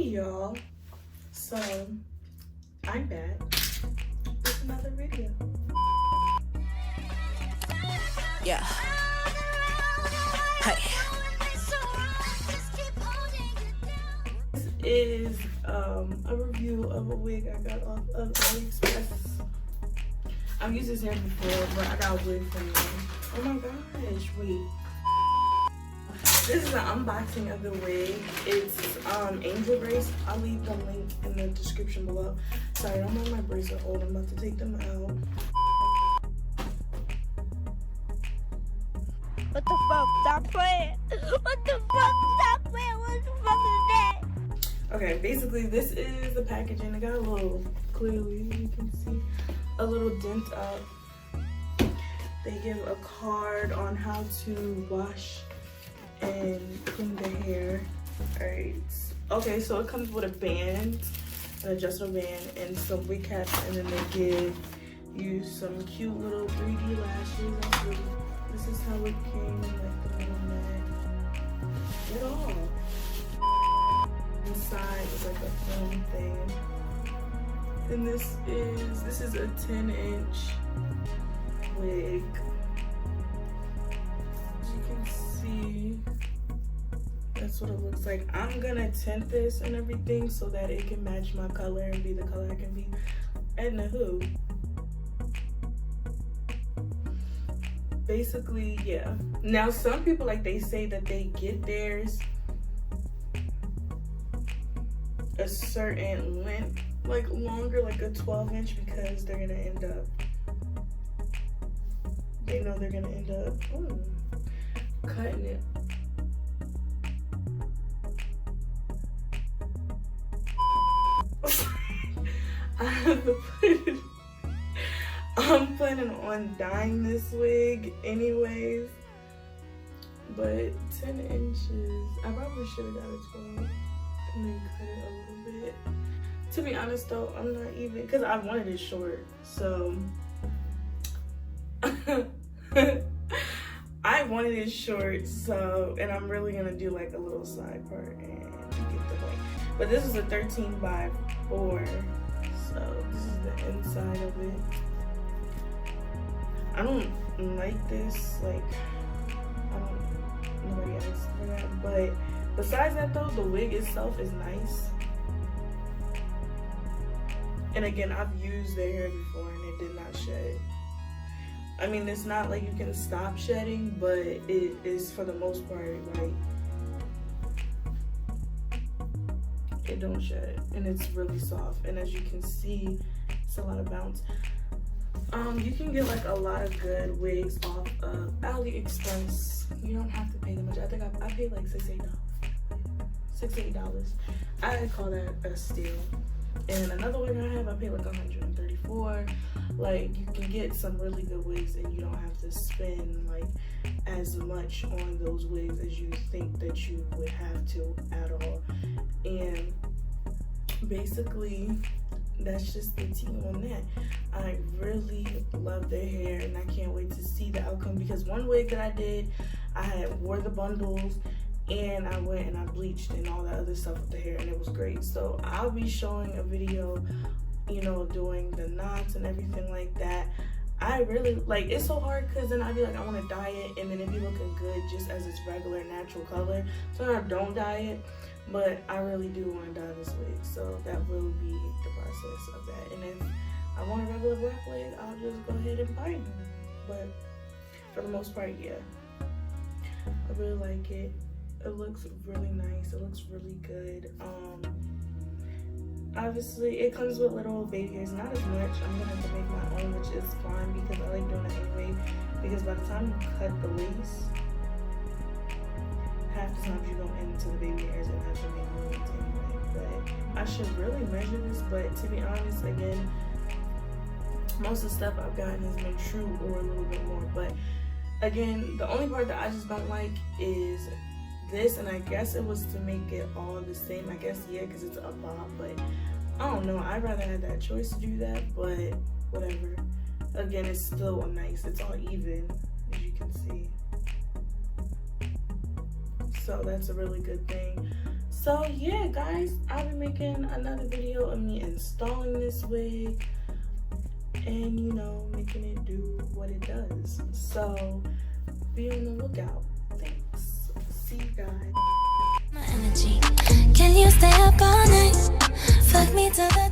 Hey y'all, so I'm back with another video. Yeah. Hey. This is a review of a wig I got off of Aliexpress. I've used this hair before, but I got a wig from them. Oh my gosh, wait. This is an unboxing of the wig. It's angel brace. I'll leave the link in the description below. Sorry, I'm on my bracelet hold. I'm about to take them out. What the fuck? Stop playing. What the fuck? Stop playing. What the fuck is that? Okay, basically this is the packaging. It got a little, clearly you can see, a little dent up. They give a card on how to wash and clean the hair. Alright, okay, so it comes with a band, an adjustable band, and some wig caps, and then they give you some cute little 3D lashes. This is how it came in like the little net. Get off. Inside is like a foam thing. And this is a 10-inch wig. As you can see, that's what it looks like. I'm gonna tint this and everything so that it can match my color and be the color I can be. Edna who? Basically, yeah. Now some people, like, they say that they get theirs a certain length, like longer, like a 12-inch, because they're gonna end up, they know they're gonna end up cutting it. I have to put it. I'm planning on dyeing this wig anyways, but 10 inches, I probably should have got a 12 and then cut it a little bit. To be honest though, I'm not even, because I wanted it short, so I wanted it short, so, and I'm really gonna do like a little side part and get the point. But this is a 13x4, so this is the inside of it. I don't like this, like, nobody asked for that, but besides that though, the wig itself is nice. And again, I've used their hair before and it did not shed. I mean, it's not like you can stop shedding, but it is, for the most part, like, it don't shed, and it's really soft. And as you can see, it's a lot of bounce. You can get like a lot of good wigs off of Aliexpress. You don't have to pay that much. I think I paid like $6 to $8. I call that a steal. And another wig I have, I paid like $134. Like, you can get some really good wigs and you don't have to spend like as much on those wigs as you think that you would have to at all. And basically, that's just the tea on that. I really love their hair and I can't wait to see the outcome, because one wig that I did, I had wore the bundles and I went and I bleached and all that other stuff with the hair, and it was great. So I'll be showing a video, you know, doing the knots and everything like that. I really, like, it's so hard because then I'd be like, I want to dye it, and then it'd be looking good just as its regular natural color, so I don't dye it. But I really do want to dye this wig, so that will be the process of that. And if I want a regular black wig, I'll just go ahead and buy it. But for the most part, yeah, I really like it. It looks really nice. It looks really good. Obviously, it comes with little baby hairs, not as much. I'm gonna have to make my own, which is fine because I like doing it anyway. Because by the time you cut the lace, half the times you go into the baby hairs and have to make new ones anyway. But I should really measure this, but to be honest, again, most of the stuff I've gotten has been true or a little bit more. But again, the only part that I just don't like is this, and I guess it was to make it all the same. I guess, yeah, because it's a bob, but I don't know. I'd rather have that choice to do that, but whatever. Again, it's still nice. It's all even, as you can see. So that's a really good thing. So yeah, guys, I'll be making another video of me installing this wig and, you know, making it do what it does. So be on the lookout. Thanks. See you guys. My energy. Can you stay up all night? Fuck me to the